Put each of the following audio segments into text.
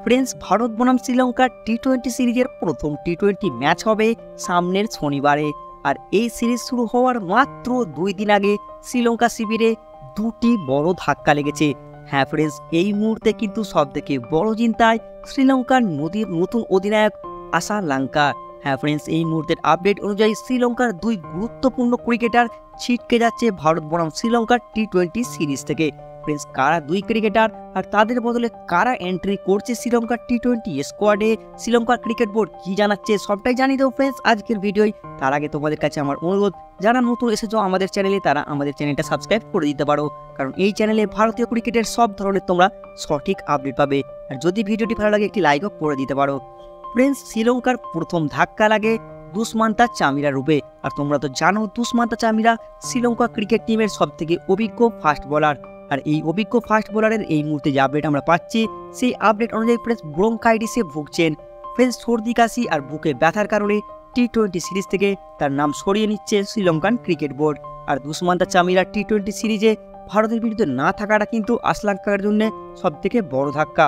Friends, Bharat বনাম শ্রীলঙ্কার টি-20 সিরিজের প্রথম টি-20 ম্যাচ হবে সামনের শনিবারে। আর এই সিরিজ শুরু হওয়ার মাত্র 2 দিন আগে শ্রীলঙ্কা শিবিরে দুটি বড় ধাক্কা লেগেছে। হ্যাঁ ফ্রেন্ডস, এই মুহূর্তে কিন্তু সবথেকে বড় চিন্তায় শ্রীলঙ্কার নতুন অধিনায়ক আশা লঙ্কা। হ্যাঁ ফ্রেন্ডস, এই মুহূর্তের আপডেট অনুযায়ী শ্রীলঙ্কার দুই গুরুত্বপূর্ণ ক্রিকেটার ছিটকে যাচ্ছে ভারত বনাম শ্রীলঙ্কার টি-20 সিরিজ থেকে। ফ্রেন্ডস, কারা দুই ক্রিকেটার আর তাদের বদলে কারা এন্ট্রি করছে শ্রীলঙ্কার টি-20 স্কোয়াডে, শ্রীলঙ্কার ক্রিকেট বোর্ড কি জানাচ্ছে সবটাই জানিয়ে দেবো ফ্রেন্ডস আজকের ভিডিওয়। তার আগে তোমাদের কাছে আমার অনুরোধ, যারা নতুন এসেছো আমাদের চ্যানেলে তারা আমাদের চ্যানেলটা সাবস্ক্রাইব করে দিতে পারো, কারণ এই চ্যানেলে ভারতীয় ক্রিকেটের সব ধরনের তোমরা সঠিক আপডেট পাবে। আর যদি ভিডিওটি ভালো লাগে একটি লাইকও করে দিতে পারো। ফ্রেন্ডস, শ্রীলঙ্কার প্রথম ধাক্কা লাগে দুষ্মান্তা চামিরা রূপে। আর তোমরা তো জানো দুষ্মান্তা চামিরা শ্রীলঙ্কা ক্রিকেট টিমের সবথেকে অভিজ্ঞ ফাস্ট বোলার। আর এই অভিজ্ঞ ফাস্ট বোলারের এই মুহূর্তে যে আপডেট আমরা পাচ্ছি সেই আপডেট অনুযায়ী ফ্রেন্ডস ব্রঙ্কাইটিসে ভুগছেন। ফ্রেন্ডস, সর্দি কাশি আর বুকে ব্যথার কারণে টি-20 সিরিজ থেকে তার নাম সরিয়ে নিচ্ছে শ্রীলঙ্কান ক্রিকেট বোর্ড। আর দুষ্মান্তা চামিরা টি-20 সিরিজে ভারতের বিরুদ্ধে না থাকাটা কিন্তু শ্রীলঙ্কার জন্য সবথেকে বড় ধাক্কা।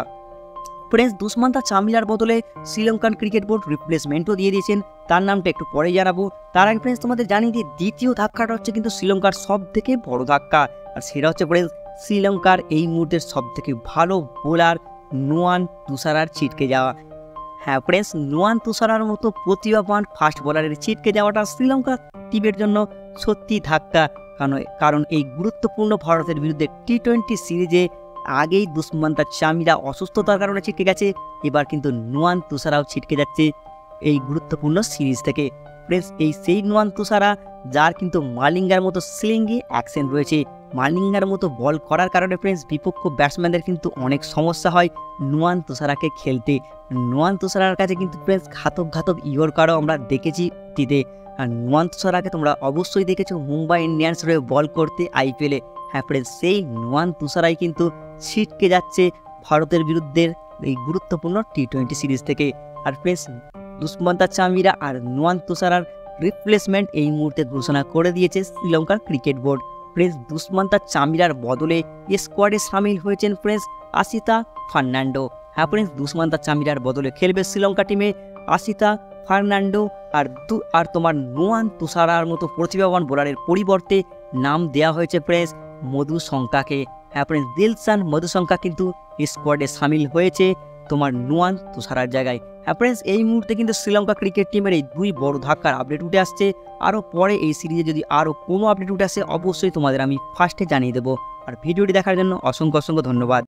ফ্রেন্ডস, দুষ্মান্তা চামিলার বদলে শ্রীলঙ্কান ক্রিকেট বোর্ড রিপ্লেসমেন্টও দিয়ে দিয়েছেন, তার নামটা একটু পরে জানাবো। তার আগে ফ্রেন্ডস তোমাদের জানিয়ে দিই দ্বিতীয় ধাক্কাটা হচ্ছে কিন্তু শ্রীলঙ্কার সবথেকে বড় ধাক্কা। আর সেটা হচ্ছে ফ্রেন্ডস শ্রীলঙ্কার এই মুহূর্তের সবথেকে ভালো বোলার নুয়ান তুষারার ছিটকে যাওয়া। হ্যাঁ ফ্রেন্ডস, নুয়ান তুষারার মতো প্রতিভাবান ফাস্ট বোলারের ছিটকে যাওয়াটা শ্রীলঙ্কা টিমের জন্য সত্যি ধাক্কা। কারণ এই গুরুত্বপূর্ণ ভারতের বিরুদ্ধে টি-20 সিরিজে আগেই দুষ্মান্তা চামিরা অসুস্থতার কারণে ছিটকে গেছে, এবার কিন্তু নুয়ান তুষারাও ছিটকে যাচ্ছে এই গুরুত্বপূর্ণ সিরিজ থেকে। ফ্রেন্ডস, এই সেই নুয়ান তুষারা যার কিন্তু মালিঙ্গার মতো স্লিঙ্গি অ্যাকশন রয়েছে। মালিঙ্গার মতো বল করার কারণে ফ্রেন্ডস বিপক্ষ ব্যাটসম্যানদের কিন্তু অনেক সমস্যা হয় নুয়ান তুষারাকে খেলতে। নুয়ান তুষারার কাছে কিন্তু ফ্রেন্ডস ঘাতক ইয়র্কারও আমরা দেখেছি অতীতে। আর নুয়ান তুষারাকে তোমরা অবশ্যই দেখেছো মুম্বাই ইন্ডিয়ান্স হয়ে বল করতে আইপিএলে। হ্যাঁ ফ্রেন্ডস, সেই নুয়ান তুষারাই কিন্তু ছিটকে যাচ্ছে ভারতের বিরুদ্ধে এই গুরুত্বপূর্ণ টি-20 সিরিজ থেকে। আর ফ্রেন্ডস, দুষ্মান্তা চামিরা আর নুয়ান তুষারার রিপ্লেসমেন্ট এই মুহূর্তে ঘোষণা করে দিয়েছে শ্রীলঙ্কার ক্রিকেট বোর্ড। ফ্রেন্ডস, দুষ্মান্তা চামিরার বদলে স্কোয়াডে সামিল হয়েছেন ফ্রেন্ডস আশিতা ফার্নান্ডো। হ্যাঁ ফ্রেন্ডস, দুষ্মান্তা চামিরার বদলে খেলবে শ্রীলঙ্কা টিমে আশিতা ফার্নান্ডো। আর তোমার নুয়ান তুষারার মতো প্রতিভাবান বোলারের পরিবর্তে নাম দেওয়া হয়েছে ফ্রেন্ডস মধুশঙ্কাকে। হ্যাঁ ফ্রেন্ডস, দিলশান মধুশঙ্কা কিন্তু স্কোয়াডে সামিল হয়েছে তোমার নুয়ান তুষারার জায়গায়। হ্যাঁ ফ্রেন্ডস, এই মুহূর্তে কিন্তু শ্রীলঙ্কা ক্রিকেট টিমের এই দুই বড় ধাক্কার আপডেট উঠে আসছে। আরও পরে এই সিরিজে যদি আরও কোনো আপডেট উঠে আসে অবশ্যই তোমাদের আমি ফার্স্টে জানিয়ে দেবো। আর ভিডিওটি দেখার জন্য অসংখ্য ধন্যবাদ।